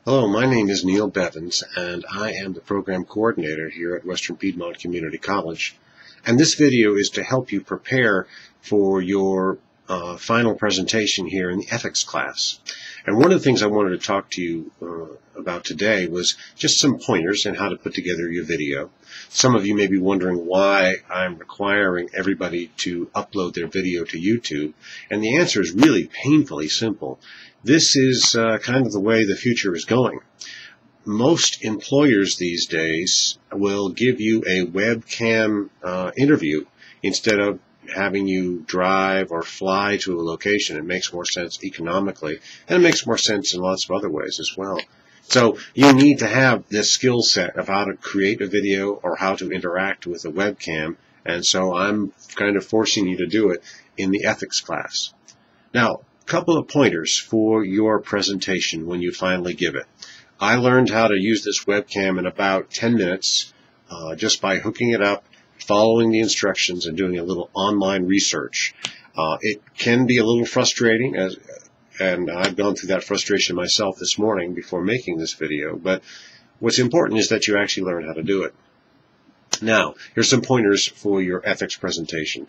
Hello, my name is Neil Bevins, and I am the Program Coordinator here at Western Piedmont Community College. And this video is to help you prepare for your final presentation here in the ethics class. And one of the things I wanted to talk to you about today was just some pointers on how to put together your video. Some of you may be wondering why I'm requiring everybody to upload their video to YouTube, and the answer is really painfully simple. This is kind of the way the future is going. Most employers these days will give you a webcam interview instead of having you drive or fly to a location. It makes more sense economically, and it makes more sense in lots of other ways as well. So you need to have this skill set of how to create a video or how to interact with a webcam, and so I'm kind of forcing you to do it in the ethics class. Now, a couple of pointers for your presentation when you finally give it. I learned how to use this webcam in about 10 minutes just by hooking it up, following the instructions, and doing a little online research. It can be a little frustrating, and I've gone through that frustration myself this morning before making this video, but what's important is that you actually learn how to do it. Now, here's some pointers for your ethics presentation.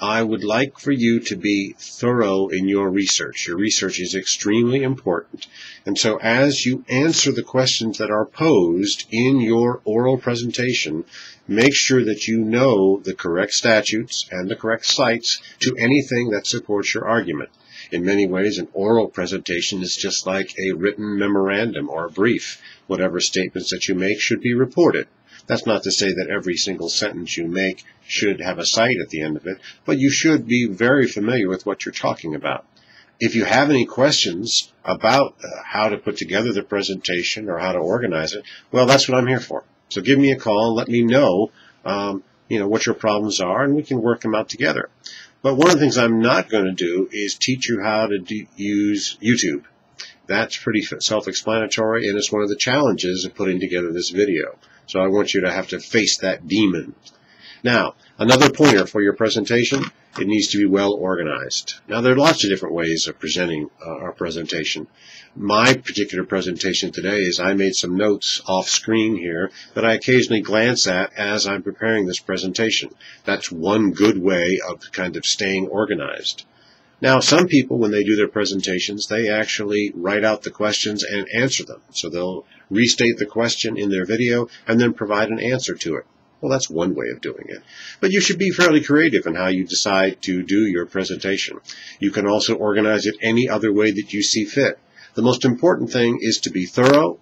I would like for you to be thorough in your research. Your research is extremely important. And so as you answer the questions that are posed in your oral presentation, make sure that you know the correct statutes and the correct cites to anything that supports your argument. In many ways, an oral presentation is just like a written memorandum or a brief. Whatever statements that you make should be reported. That's not to say that every single sentence you make should have a cite at the end of it, but you should be very familiar with what you're talking about. If you have any questions about how to put together the presentation or how to organize it, well, that's what I'm here for. So give me a call and let me know, what your problems are, and we can work them out together. But one of the things I'm not going to do is teach you how to use YouTube. That's pretty self-explanatory, and it's one of the challenges of putting together this video. So I want you to have to face that demon. Now, another pointer for your presentation, it needs to be well organized. Now, there are lots of different ways of presenting our presentation. My particular presentation today is I made some notes off screen here that I occasionally glance at as I'm preparing this presentation. That's one good way of kind of staying organized. Now, some people, when they do their presentations, they actually write out the questions and answer them. So they'll restate the question in their video and then provide an answer to it. Well, that's one way of doing it. But you should be fairly creative in how you decide to do your presentation. You can also organize it any other way that you see fit. The most important thing is to be thorough,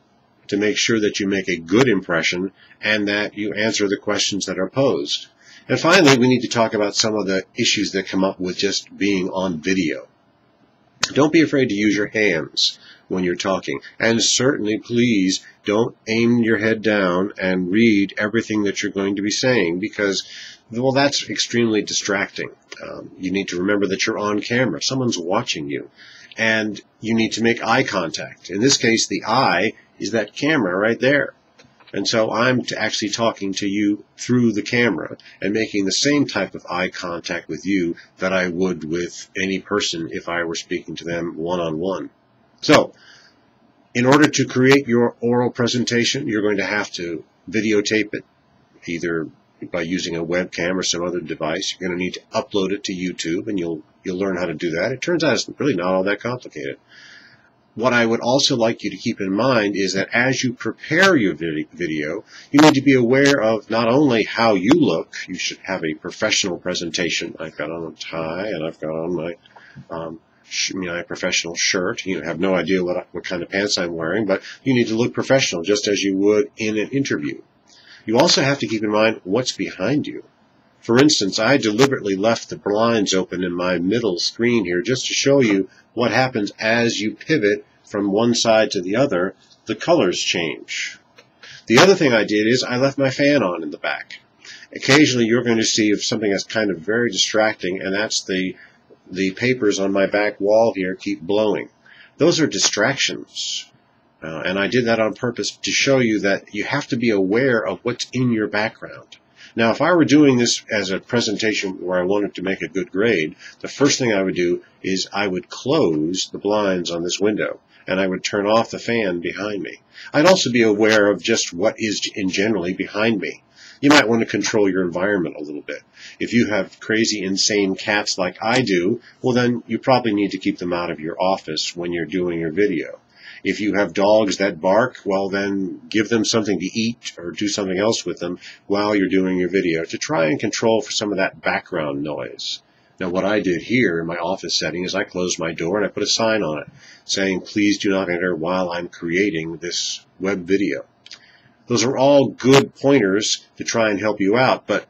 to make sure that you make a good impression, and that you answer the questions that are posed. And finally, we need to talk about some of the issues that come up with just being on video. Don't be afraid to use your hands when you're talking. And certainly, please, don't aim your head down and read everything that you're going to be saying because, well, that's extremely distracting. You need to remember that you're on camera. Someone's watching you. And you need to make eye contact. In this case, the eye is that camera right there. And so I'm actually talking to you through the camera and making the same type of eye contact with you that I would with any person if I were speaking to them one-on-one. So, in order to create your oral presentation, you're going to have to videotape it, either by using a webcam or some other device. You're going to need to upload it to YouTube, and you'll learn how to do that. It turns out it's really not all that complicated. What I would also like you to keep in mind is that as you prepare your video, you need to be aware of not only how you look. You should have a professional presentation. I've got on a tie, and I've got on my professional shirt. You have no idea what kind of pants I'm wearing, but you need to look professional just as you would in an interview. You also have to keep in mind what's behind you. For instance, I deliberately left the blinds open in my middle screen here just to show you what happens as you pivot from one side to the other. The colors change. The other thing I did is I left my fan on in the back. Occasionally you're going to see something that's kind of very distracting, and that's the papers on my back wall here keep blowing. Those are distractions. And I did that on purpose to show you that you have to be aware of what's in your background. Now, if I were doing this as a presentation where I wanted to make a good grade, the first thing I would do is I would close the blinds on this window. and I would turn off the fan behind me. I'd also be aware of just what is in generally behind me. You might want to control your environment a little bit. If you have crazy, insane cats like I do, well then you probably need to keep them out of your office when you're doing your video. If you have dogs that bark, well then give them something to eat or do something else with them while you're doing your video to try and control for some of that background noise. Now what I did here in my office setting is I closed my door and I put a sign on it saying, please do not enter while I'm creating this web video. Those are all good pointers to try and help you out, but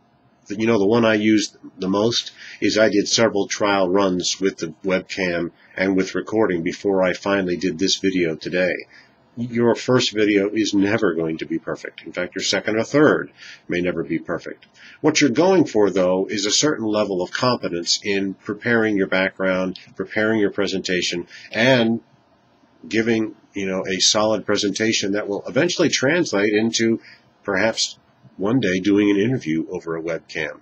you know, the one I used the most is I did several trial runs with the webcam and with recording before I finally did this video today. Your first video is never going to be perfect. In fact, your second or third may never be perfect. What you're going for, though, is a certain level of competence in preparing your background, preparing your presentation, and giving, a solid presentation that will eventually translate into perhaps one day doing an interview over a webcam.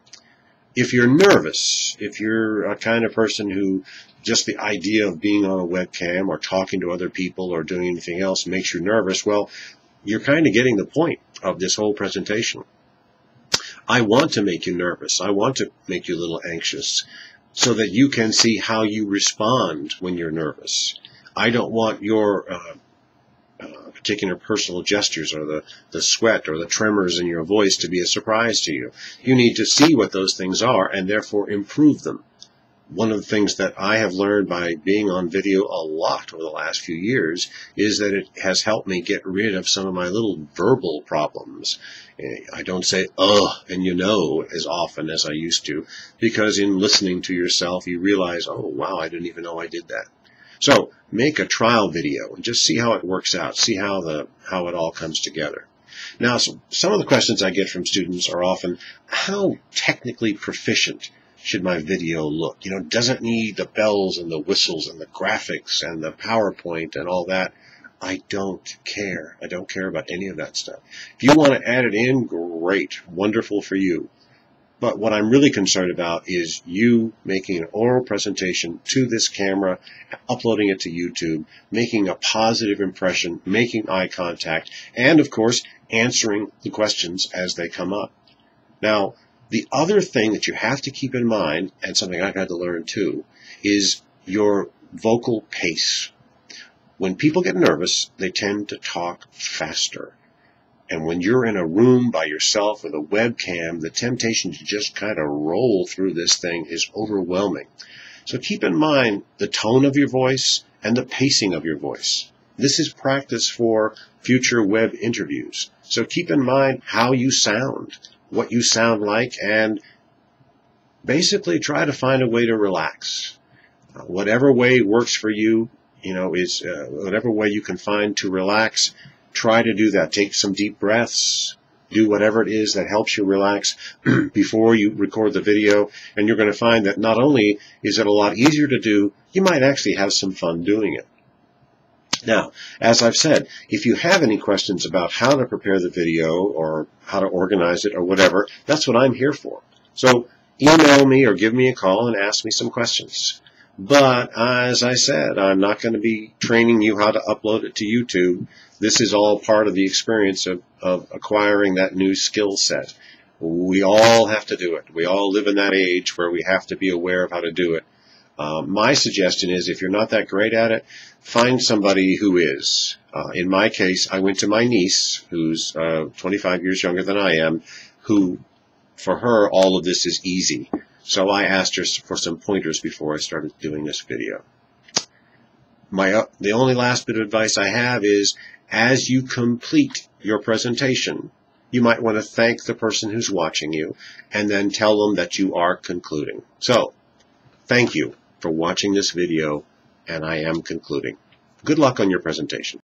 If you're nervous, if you're a kind of person who just the idea of being on a webcam or talking to other people or doing anything else makes you nervous, well, you're kind of getting the point of this whole presentation. I want to make you nervous. I want to make you a little anxious so that you can see how you respond when you're nervous. I don't want your particular personal gestures or the sweat or the tremors in your voice to be a surprise to you. You need to see what those things are and therefore improve them. One of the things that I have learned by being on video a lot over the last few years is that it has helped me get rid of some of my little verbal problems. I don't say, and as often as I used to, because in listening to yourself, you realize, oh, wow, I didn't even know I did that. So make a trial video and just see how it works out, see how it all comes together. Now, some of the questions I get from students are often, how technically proficient should my video look? Does it need the bells and the whistles and the graphics and the PowerPoint and all that? I don't care. I don't care about any of that stuff. If you want to add it in, great, wonderful for you. But what I'm really concerned about is you making an oral presentation to this camera, uploading it to YouTube, making a positive impression, making eye contact, and of course, answering the questions as they come up. Now, the other thing that you have to keep in mind, and something I've had to learn too, is your vocal pace. When people get nervous, they tend to talk faster. And when you're in a room by yourself with a webcam, the temptation to just kind of roll through this thing is overwhelming. So keep in mind the tone of your voice and the pacing of your voice. This is practice for future web interviews. So keep in mind how you sound, what you sound like, and basically try to find a way to relax. Whatever way works for you, is whatever way you can find to relax. Try to do that. Take some deep breaths. Do whatever it is that helps you relax before you record the video. And you're going to find that not only is it a lot easier to do, you might actually have some fun doing it. Now, as I've said, if you have any questions about how to prepare the video or how to organize it or whatever, that's what I'm here for. So email me or give me a call and ask me some questions. But as I said, I'm not going to be training you how to upload it to YouTube. This is all part of the experience of acquiring that new skill set. We all have to do it. We all live in that age where we have to be aware of how to do it. My suggestion is if you're not that great at it, find somebody who is. In my case, I went to my niece, who's 25 years younger than I am, who, for her, all of this is easy. So I asked her for some pointers before I started doing this video. The only last bit of advice I have is, as you complete your presentation, you might want to thank the person who's watching you and then tell them that you are concluding. So, thank you for watching this video, and I am concluding. Good luck on your presentation.